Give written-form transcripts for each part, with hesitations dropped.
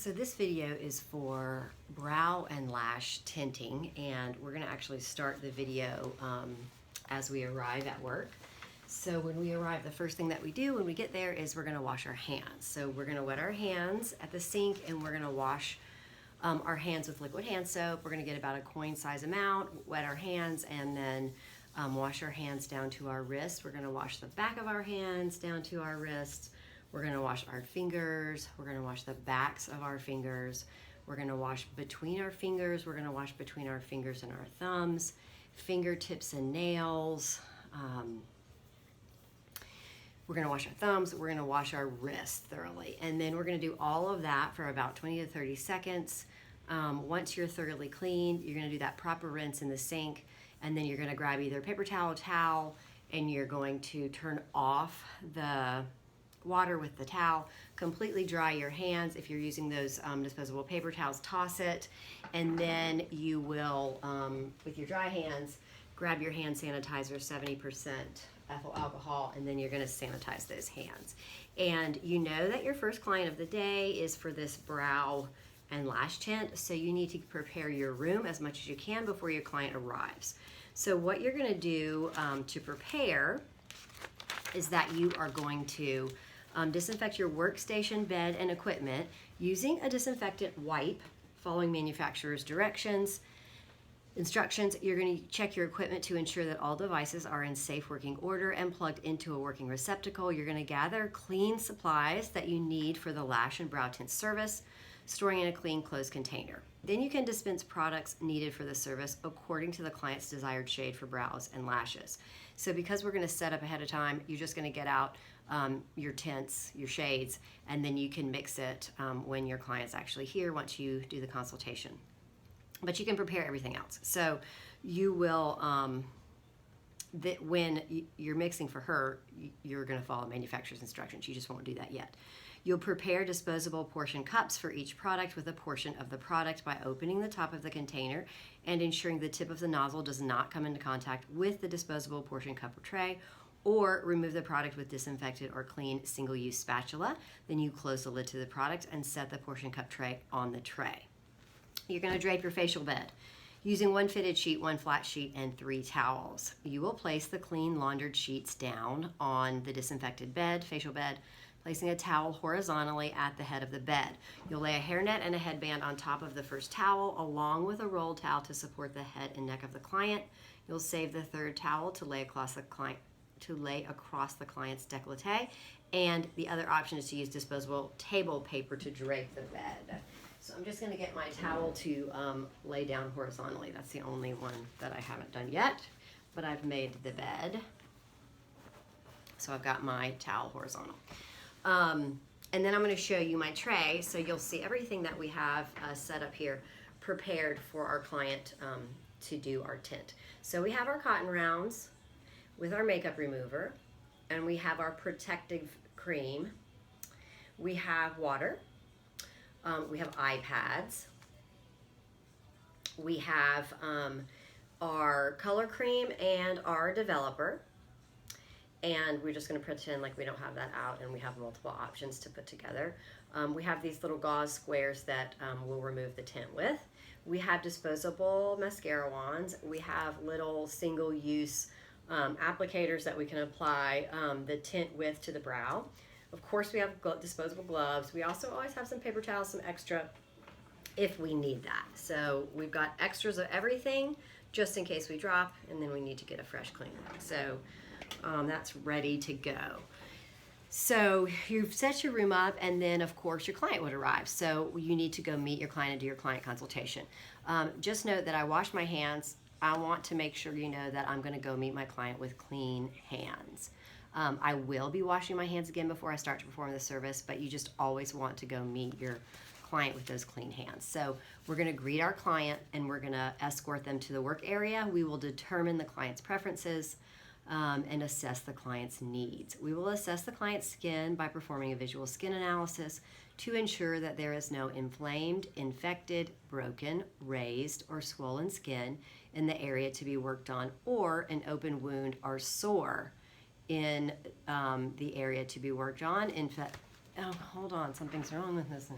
So this video is for brow and lash tinting, and we're gonna actually start the video as we arrive at work. So when we arrive, the first thing that we do when we get there is we're gonna wash our hands. So we're gonna wet our hands at the sink, and we're gonna wash our hands with liquid hand soap. We're gonna get about a coin size amount, wet our hands, and then wash our hands down to our wrists. We're gonna wash the back of our hands down to our wrists. We're gonna wash our fingers. We're gonna wash the backs of our fingers. We're gonna wash between our fingers. We're gonna wash between our fingers and our thumbs, fingertips and nails. We're gonna wash our thumbs. We're gonna wash our wrists thoroughly. And then we're gonna do all of that for about 20 to 30 seconds. Once you're thoroughly clean, you're gonna do that proper rinse in the sink, and then you're gonna grab either paper towel, and you're going to turn off the water with the towel, completely dry your hands. If you're using those disposable paper towels, toss it, and then you will, with your dry hands, grab your hand sanitizer, 70% ethyl alcohol, and then you're gonna sanitize those hands. And you know that your first client of the day is for this brow and lash tint, so you need to prepare your room as much as you can before your client arrives. So what you're gonna do to prepare is that you are going to disinfect your workstation, bed, and equipment using a disinfectant wipe, following manufacturer's instructions. You're going to check your equipment to ensure that all devices are in safe working order and plugged into a working receptacle. You're going to gather clean supplies that you need for the lash and brow tint service, storing in a clean closed container. Then you can dispense products needed for the service according to the client's desired shade for brows and lashes. So because we're going to set up ahead of time, you're just going to get out your tints, your shades, and then you can mix it when your client's actually here once you do the consultation. But you can prepare everything else. So you will, when you're mixing for her, you're going to follow manufacturer's instructions. You just won't do that yet. You'll prepare disposable portion cups for each product with a portion of the product by opening the top of the container and ensuring the tip of the nozzle does not come into contact with the disposable portion cup or tray, or remove the product with disinfected or clean single-use spatula. Then you close the lid to the product and set the portion cup tray on the tray. You're going to drape your facial bed using one fitted sheet, one flat sheet, and 3 towels. You will place the clean laundered sheets down on the disinfected facial bed, placing a towel horizontally at the head of the bed. You'll lay a hairnet and a headband on top of the first towel, along with a rolled towel to support the head and neck of the client. You'll save the 3rd towel to lay across the client's décolleté, and the other option is to use disposable table paper to drape the bed. So I'm just going to get my towel to lay down horizontally. That's the only one that I haven't done yet, but I've made the bed. So I've got my towel horizontal. And then I'm going to show you my tray, so you'll see everything that we have set up here prepared for our client to do our tint. So we have our cotton rounds with our makeup remover, and we have our protective cream. We have water. We have iPads. We have our color cream and our developer. And we're just going to pretend like we don't have that out, and we have multiple options to put together. We have these little gauze squares that we'll remove the tint with. We have disposable mascara wands. We have little single-use applicators that we can apply the tint with to the brow. Of course, we have disposable gloves. We also always have some paper towels, some extra if we need that. So we've got extras of everything just in case we drop and then we need to get a fresh clean one. So that's ready to go. So you've set your room up, and then of course your client would arrive. So you need to go meet your client and do your client consultation. Just note that I wash my hands. I want to make sure you know that I'm going to go meet my client with clean hands. I will be washing my hands again before I start to perform the service, but you just always want to go meet your client with those clean hands. So we're going to greet our client, and we're going to escort them to the work area. We will determine the client's preferences and assess the client's needs. We will assess the client's skin by performing a visual skin analysis to ensure that there is no inflamed, infected, broken, raised, or swollen skin in the area to be worked on, or an open wound or sore in the area to be worked on. In fact, oh, hold on, something's wrong with this.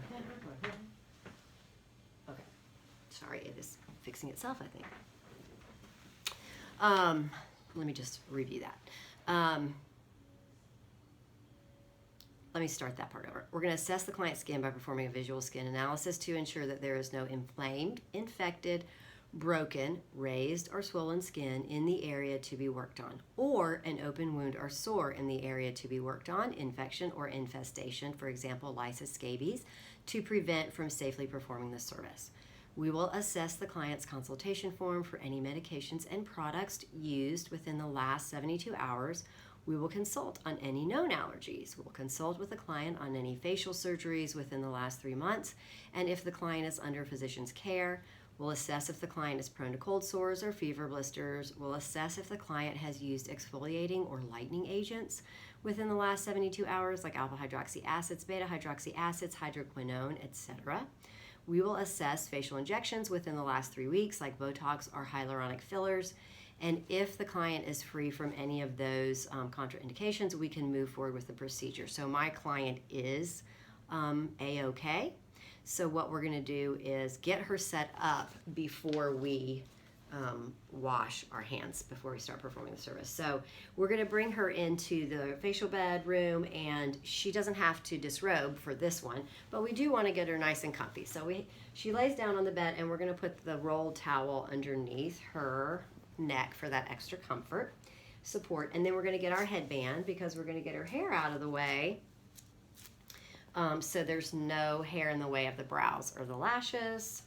Sorry, it is fixing itself, I think. Let me just review that. Let me start that part over. We're going to assess the client's skin by performing a visual skin analysis to ensure that there is no inflamed, infected, broken, raised, or swollen skin in the area to be worked on, or an open wound or sore in the area to be worked on, infection or infestation, for example, lysis scabies, to prevent from safely performing the service. We will assess the client's consultation form for any medications and products used within the last 72 hours. We will consult on any known allergies. We'll consult with the client on any facial surgeries within the last 3 months, and if the client is under physician's care, we'll assess if the client is prone to cold sores or fever blisters. We'll assess if the client has used exfoliating or lightening agents within the last 72 hours, like alpha hydroxy acids, beta hydroxy acids, hydroquinone, etc. We will assess facial injections within the last 3 weeks, like Botox or hyaluronic fillers. And if the client is free from any of those contraindications, we can move forward with the procedure. So my client is A-OK. So what we're going to do is get her set up before we wash our hands, before we start performing the service. So we're going to bring her into the facial bedroom, and she doesn't have to disrobe for this one, but we do want to get her nice and comfy. So she lays down on the bed, and we're going to put the rolled towel underneath her neck for that extra comfort, support, and then we're going to get our headband because we're going to get her hair out of the way. So there's no hair in the way of the brows or the lashes.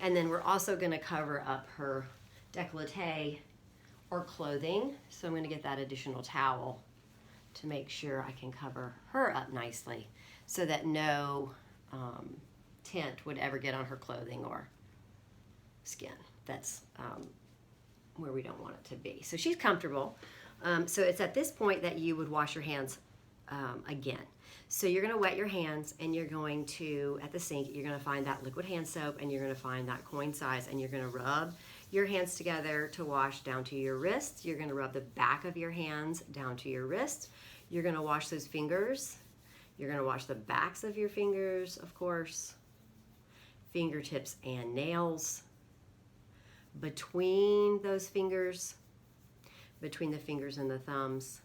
And then we're also going to cover up her décolleté or clothing. So I'm going to get that additional towel to make sure I can cover her up nicely so that no tint would ever get on her clothing or skin. That's where we don't want it to be. So she's comfortable. So it's at this point that you would wash your hands again. So you're going to wet your hands, and you're going to, at the sink, you're going to find that liquid hand soap, and you're going to find that coin size, and you're going to rub your hands together to wash down to your wrists. You're going to rub the back of your hands down to your wrists. You're going to wash those fingers. You're going to wash the backs of your fingers, of course, fingertips and nails. Between those fingers, between the fingers and the thumbs,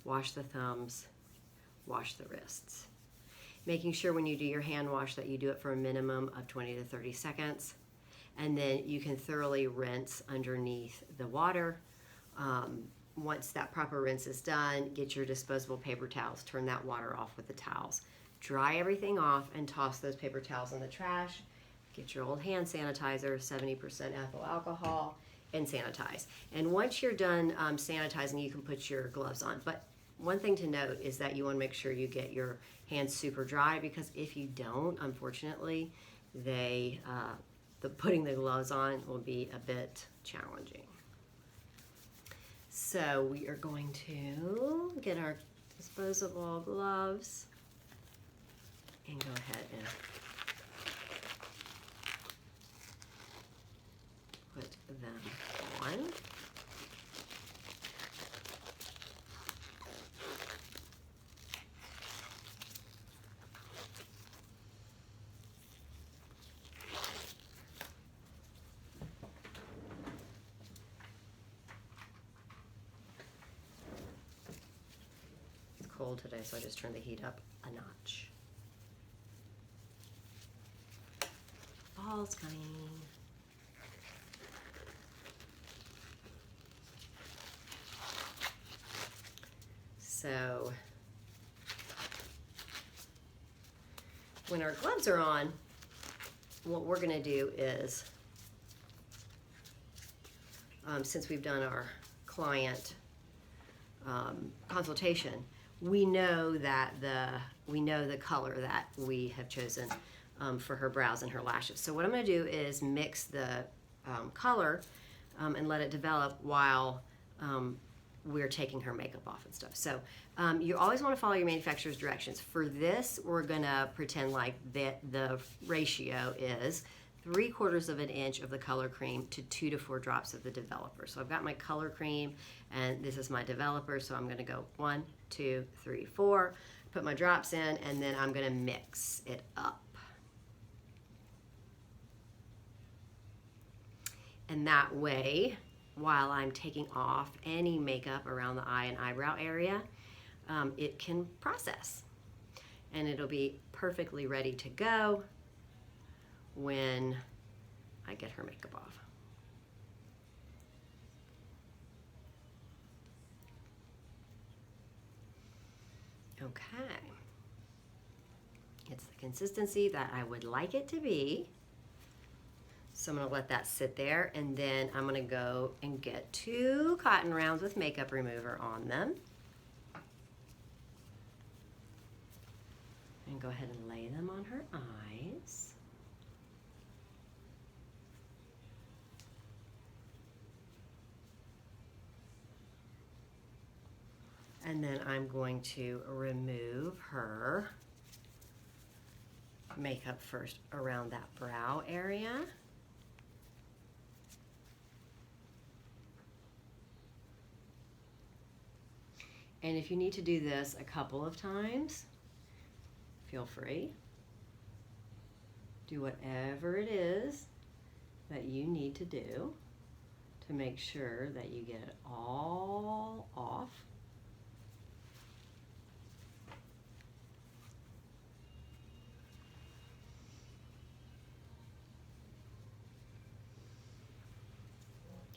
wash the thumbs, wash the wrists. Making sure when you do your hand wash that you do it for a minimum of 20 to 30 seconds. And then you can thoroughly rinse underneath the water. Once that proper rinse is done, get your disposable paper towels. Turn that water off with the towels. Dry everything off and toss those paper towels in the trash. Get your old hand sanitizer, 70% ethyl alcohol, and sanitize. And once you're done sanitizing, you can put your gloves on. But one thing to note is that you want to make sure you get your hands super dry, because if you don't, unfortunately, putting the gloves on will be a bit challenging. So we are going to get our disposable gloves and go ahead and put them on. It's cold today, so I just turned the heat up a notch. Fall's coming. So when our gloves are on, what we're going to do is, since we've done our client consultation, we know the color that we have chosen for her brows and her lashes. So what I'm going to do is mix the color and let it develop while we're taking her makeup off and stuff. So you always want to follow your manufacturer's directions. For this, we're going to pretend like the ratio is 3/4 of an inch of the color cream to 2 to 4 drops of the developer. So I've got my color cream and this is my developer. So I'm going to go 1, 2, 3, 4, put my drops in, and then I'm going to mix it up. And that way, while I'm taking off any makeup around the eye and eyebrow area, it can process. And it'll be perfectly ready to go when I get her makeup off. Okay. It's the consistency that I would like it to be. So I'm going to let that sit there, and then I'm going to go and get 2 cotton rounds with makeup remover on them. And go ahead and lay them on her eyes. And then I'm going to remove her makeup first around that brow area. And if you need to do this a couple of times, feel free. Do whatever it is that you need to do to make sure that you get it all off.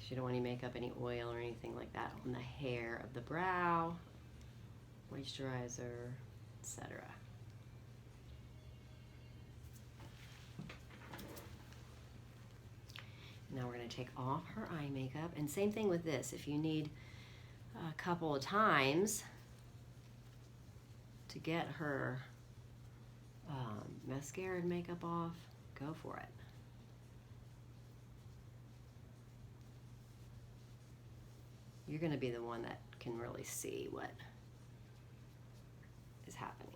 You don't want any makeup, any oil or anything like that on the hair of the brow, moisturizer, etc. Now we're going to take off her eye makeup, and same thing with this. If you need a couple of times to get her mascara and makeup off, go for it. You're going to be the one that can really see what is happening.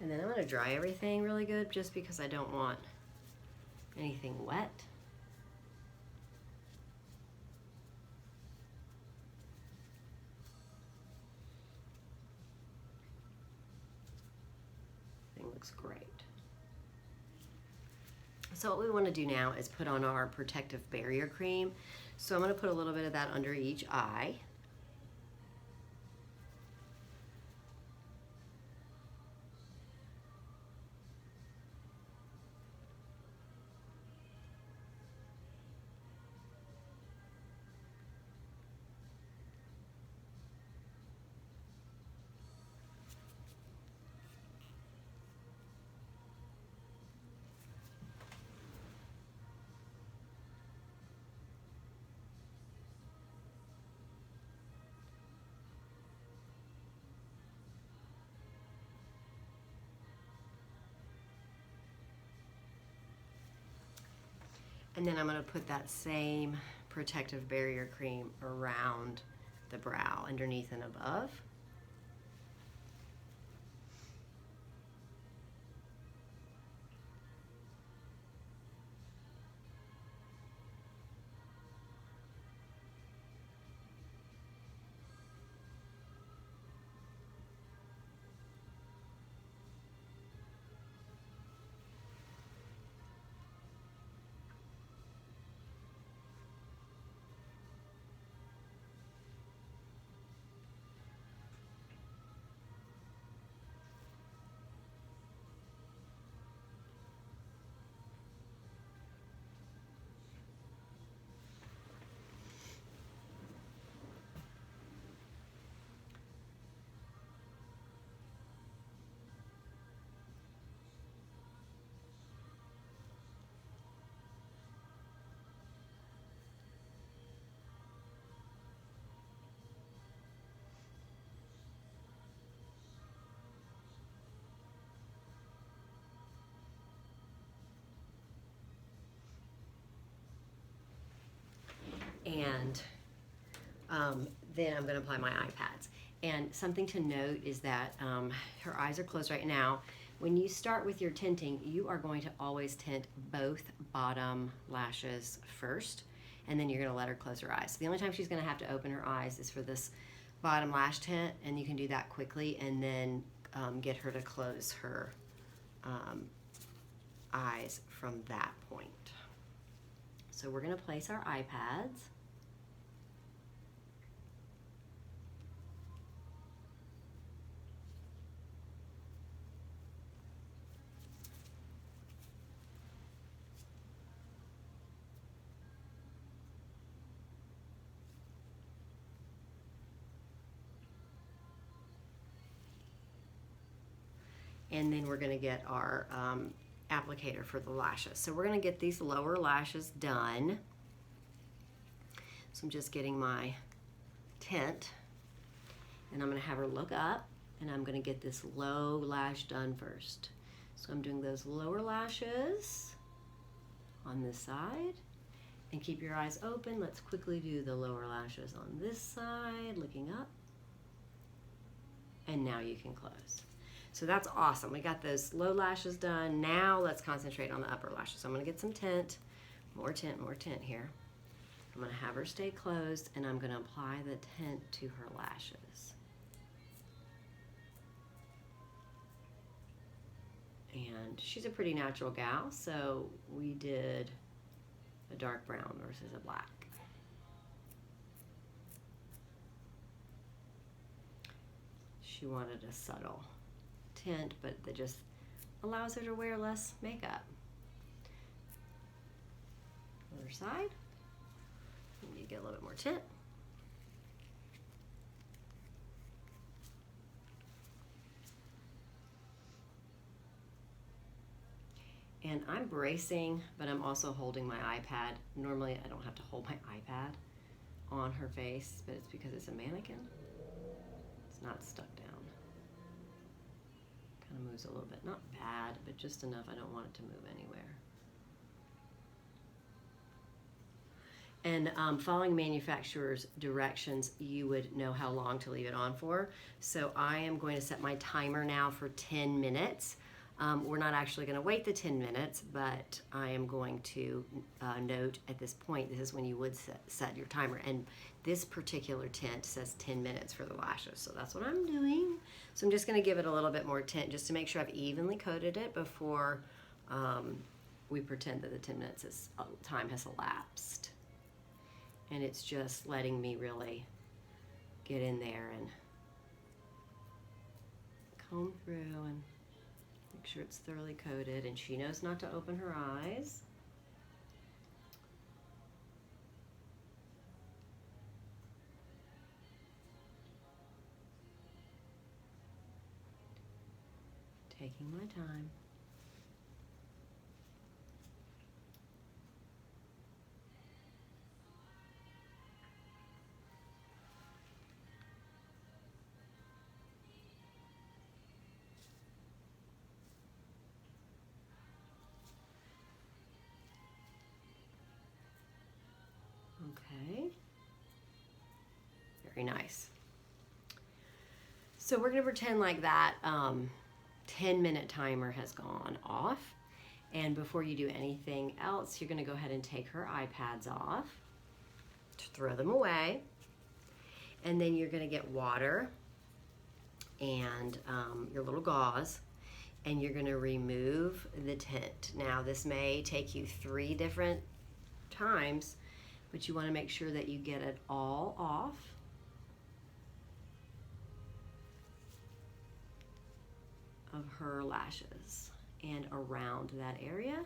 And then I'm going to dry everything really good just because I don't want anything wet. Everything looks great. So what we want to do now is put on our protective barrier cream. So I'm going to put a little bit of that under each eye. And then I'm going to put that same protective barrier cream around the brow, underneath and above. And then I'm going to apply my eye pads. And something to note is that her eyes are closed right now. When you start with your tinting, you are going to always tint both bottom lashes first, and then you're going to let her close her eyes. So the only time she's going to have to open her eyes is for this bottom lash tint, and you can do that quickly and then get her to close her eyes from that point. So we're going to place our eye pads. And then we're going to get our applicator for the lashes. So we're going to get these lower lashes done. So I'm just getting my tint, and I'm going to have her look up, and I'm going to get this low lash done first. So I'm doing those lower lashes on this side, and keep your eyes open. Let's quickly do the lower lashes on this side, looking up, and now you can close. So that's awesome. We got those low lashes done. Now let's concentrate on the upper lashes. So I'm going to get some tint, more tint here. I'm going to have her stay closed, and I'm going to apply the tint to her lashes. And she's a pretty natural gal, so we did a dark brown versus a black. She wanted a subtle tint, but that just allows her to wear less makeup. Other side, you need to get a little bit more tint. And I'm bracing, but I'm also holding my iPad. Normally I don't have to hold my iPad on her face, but it's because it's a mannequin. It's not stuck down. Kind of moves a little bit, not bad, but just enough. I don't want it to move anywhere. And following manufacturer's directions, you would know how long to leave it on for. So I am going to set my timer now for 10 minutes. We're not actually going to wait the 10 minutes, but I am going to note at this point, this is when you would set your timer. And this particular tint says 10 minutes for the lashes, so that's what I'm doing. So I'm just going to give it a little bit more tint just to make sure I've evenly coated it before we pretend that the 10 minutes time has elapsed. And it's just letting me really get in there and comb through and make sure it's thoroughly coated. And she knows not to open her eyes. Taking my time. Okay, very nice. So we're going to pretend like that 10-minute timer has gone off, and before you do anything else, you're going to go ahead and take her iPads off, throw them away, and then you're going to get water and your little gauze, and you're going to remove the tint. Now this may take you 3 different times, but you want to make sure that you get it all off. Of her lashes and around that area.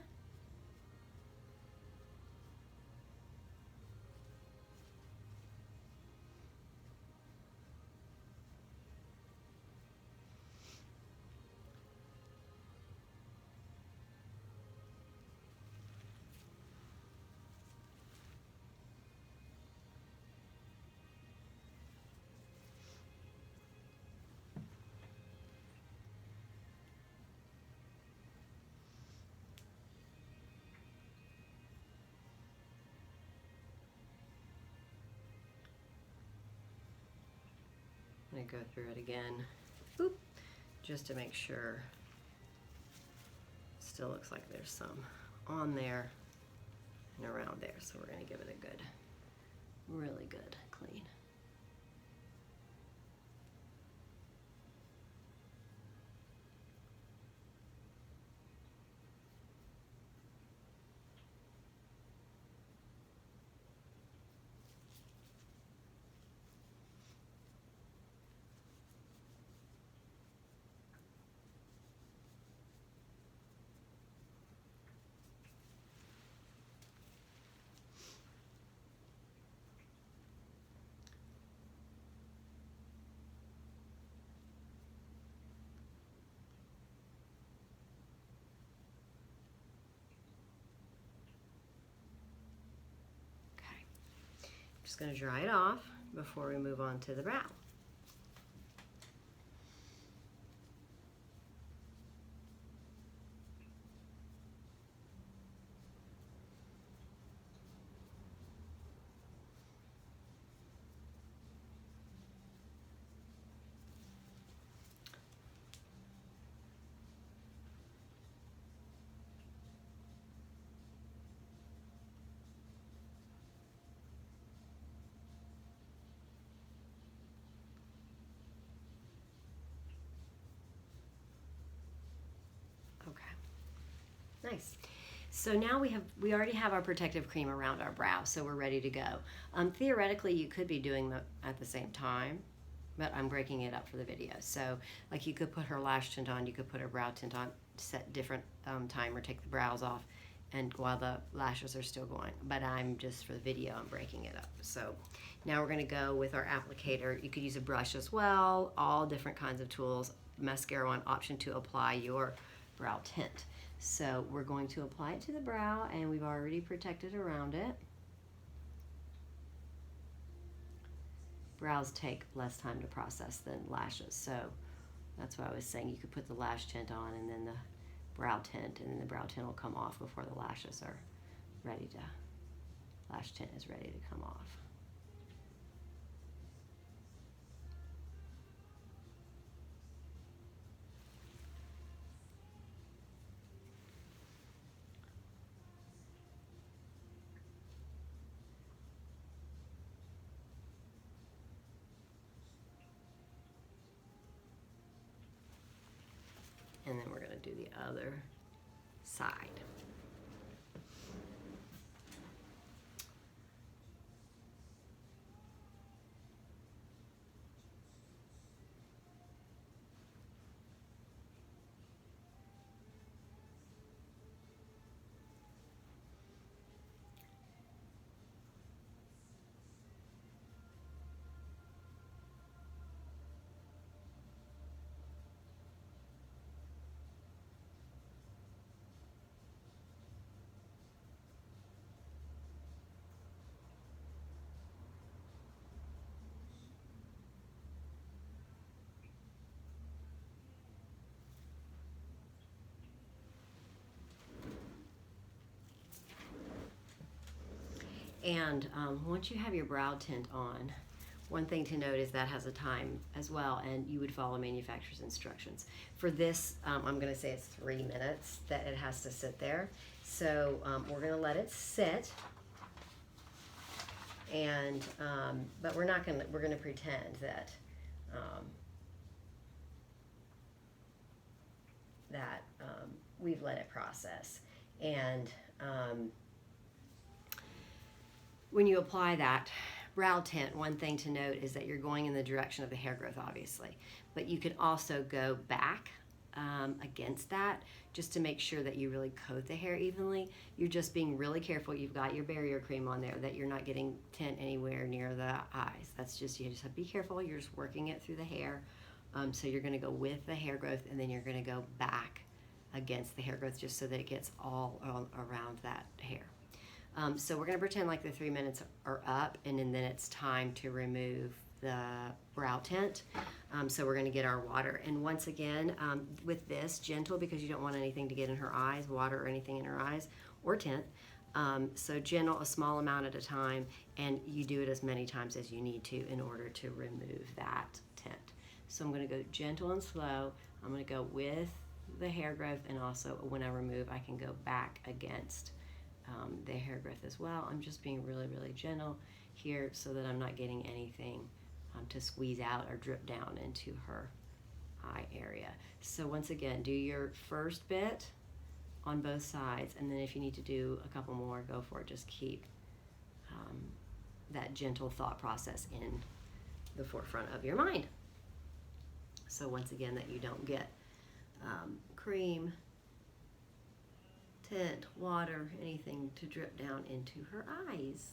I'm going to go through it again, oop, just to make sure. Still looks like there's some on there and around there, so we're going to give it a good, really good clean. Just going to dry it off before we move on to the brow. Nice. So now we already have our protective cream around our brow, so we're ready to go. Theoretically, you could be doing them at the same time, but I'm breaking it up for the video. So like you could put her lash tint on, you could put her brow tint on, set different time or take the brows off, and while the lashes are still going. But I'm just for the video, I'm breaking it up. So now we're gonna go with our applicator. You could use a brush as well, all different kinds of tools. Mascara one, option to apply your brow tint. So we're going to apply it to the brow, and we've already protected around it. Brows take less time to process than lashes, so that's why I was saying you could put the lash tint on and then the brow tint, and then the brow tint will come off before the lashes are ready to, lash tint is ready to come off. And then we're going to do the other side. And once you have your brow tint on, one thing to note is that has a time as well, and you would follow manufacturer's instructions. For this, I'm going to say it's 3 minutes that it has to sit there. So we're going to let it sit, and but we're not going to. We're going to pretend that we've let it process. And when you apply that brow tint, one thing to note is that you're going in the direction of the hair growth, obviously, but you can also go back against that just to make sure that you really coat the hair evenly. You're just being really careful. You've got your barrier cream on there, that you're not getting tint anywhere near the eyes. That's just, you just have to be careful. You're just working it through the hair. So you're going to go with the hair growth, and then you're going to go back against the hair growth just so that it gets all around that hair. So we're going to pretend like the 3 minutes are up, and then it's time to remove the brow tint. So we're going to get our water. And once again, with this, gentle, because you don't want anything to get in her eyes, water or anything in her eyes, or tint. So gentle, a small amount at a time, and you do it as many times as you need to in order to remove that tint. tint. So I'm going to go gentle and slow. I'm going to go with the hair growth, and also when I remove, I can go back against the hair growth as well. I'm just being really, really gentle here so that I'm not getting anything to squeeze out or drip down into her eye area. So once again, do your first bit on both sides, and then if you need to do a couple more, go for it. Just keep that gentle thought process in the forefront of your mind. So once again, that you don't get cream, tint, water, anything to drip down into her eyes.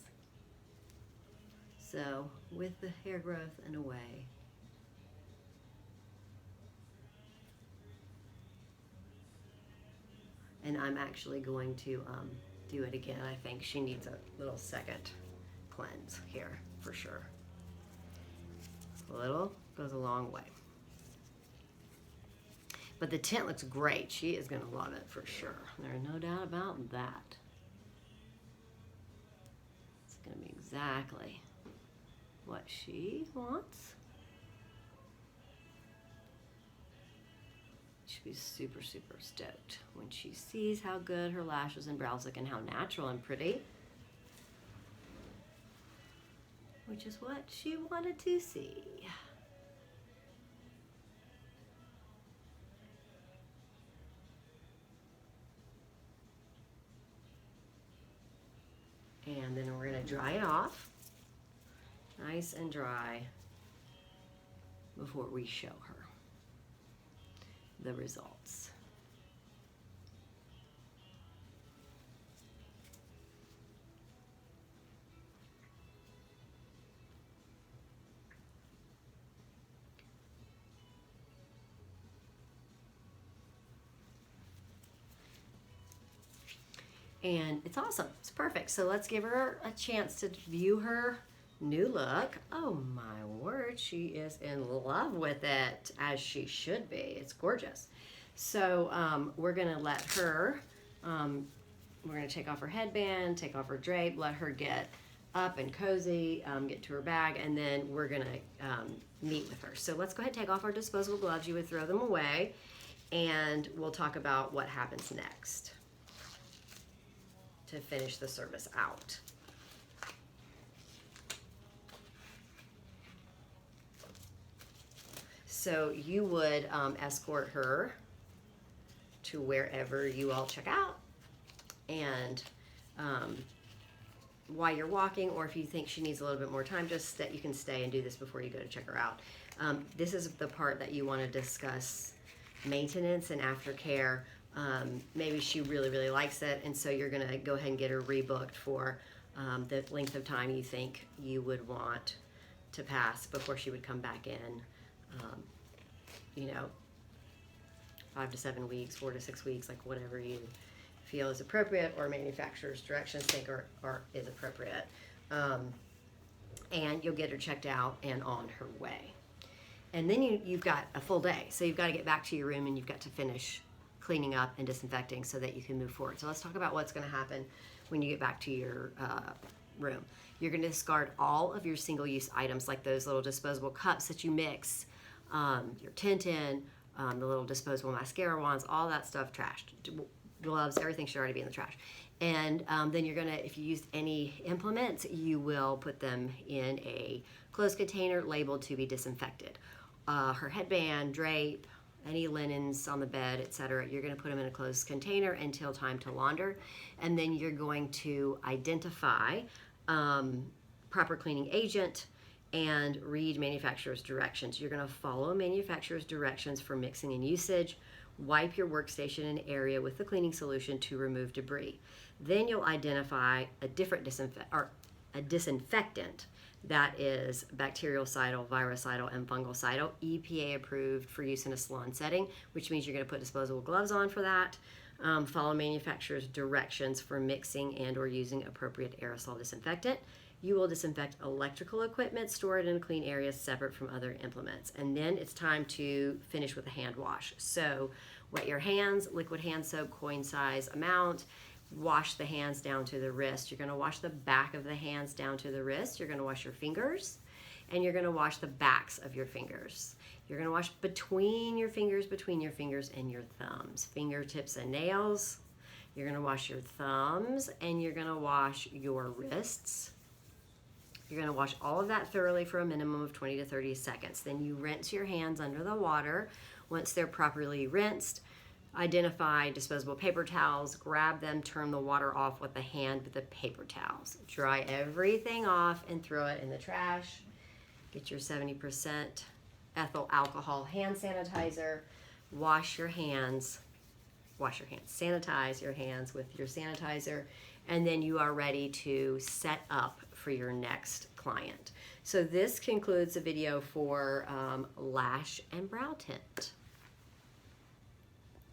So with the hair growth and away. And I'm actually going to do it again. I think she needs a little second cleanse here for sure. A little goes a long way. But the tint looks great. She is going to love it for sure. There's no doubt about that. It's going to be exactly what she wants. She'll be super, super stoked when she sees how good her lashes and brows look and how natural and pretty, which is what she wanted to see. And then we're going to dry it off, nice and dry, before we show her the results. And it's awesome. It's perfect. So let's give her a chance to view her new look. Oh my word, she is in love with it, as she should be. It's gorgeous. So we're gonna let her, we're gonna take off her headband, take off her drape, let her get up and cozy, get to her bag, and then we're gonna meet with her. So let's go ahead and take off our disposable gloves. You would throw them away, and we'll talk about what happens next to finish the service out. So you would escort her to wherever you all check out, and while you're walking, or if you think she needs a little bit more time, just that you can stay and do this before you go to check her out. This is the part that you want to discuss maintenance and aftercare. Maybe she really, really likes it, and so you're going to go ahead and get her rebooked for the length of time you think you would want to pass before she would come back in. You know, 5 to 7 weeks, 4 to 6 weeks, like whatever you feel is appropriate, or manufacturer's directions think are is appropriate. And you'll get her checked out and on her way. And then you've got a full day, so you've got to get back to your room and you've got to finish cleaning up and disinfecting so that you can move forward. So let's talk about what's going to happen when you get back to your room. You're going to discard all of your single-use items, like those little disposable cups that you mix your tint in, the little disposable mascara wands, all that stuff trashed. Gloves, everything should already be in the trash. And then you're going to, if you used any implements, you will put them in a closed container labeled to be disinfected. Her headband, drape, any linens on the bed, etc., you're going to put them in a closed container until time to launder. And then you're going to identify proper cleaning agent and read manufacturer's directions. You're going to follow manufacturer's directions for mixing and usage. Wipe your workstation and area with the cleaning solution to remove debris. Then you'll identify a different disinfectant that is bactericidal, virucidal, and fungicidal, EPA approved for use in a salon setting, which means you're going to put disposable gloves on for that. Follow manufacturer's directions for mixing and or using appropriate aerosol disinfectant. You will disinfect electrical equipment stored in a clean area separate from other implements. And then it's time to finish with a hand wash. So wet your hands, liquid hand soap, coin size amount. Wash the hands down to the wrist. You're going to wash the back of the hands down to the wrist. You're going to wash your fingers. and you're going to wash the backs of your fingers. You're going to wash between your fingers and your thumbs, fingertips and nails. You're going to wash your thumbs, and you're going to wash your wrists. You're going to wash all of that thoroughly for a minimum of 20 to 30 seconds. Then you rinse your hands under the water. Once they're properly rinsed, identify disposable paper towels, grab them, turn the water off with the hand with the paper towels. Dry everything off and throw it in the trash. Get your 70% ethyl alcohol hand sanitizer. Wash your hands. Sanitize your hands with your sanitizer, and then you are ready to set up for your next client. So this concludes the video for lash and brow tint.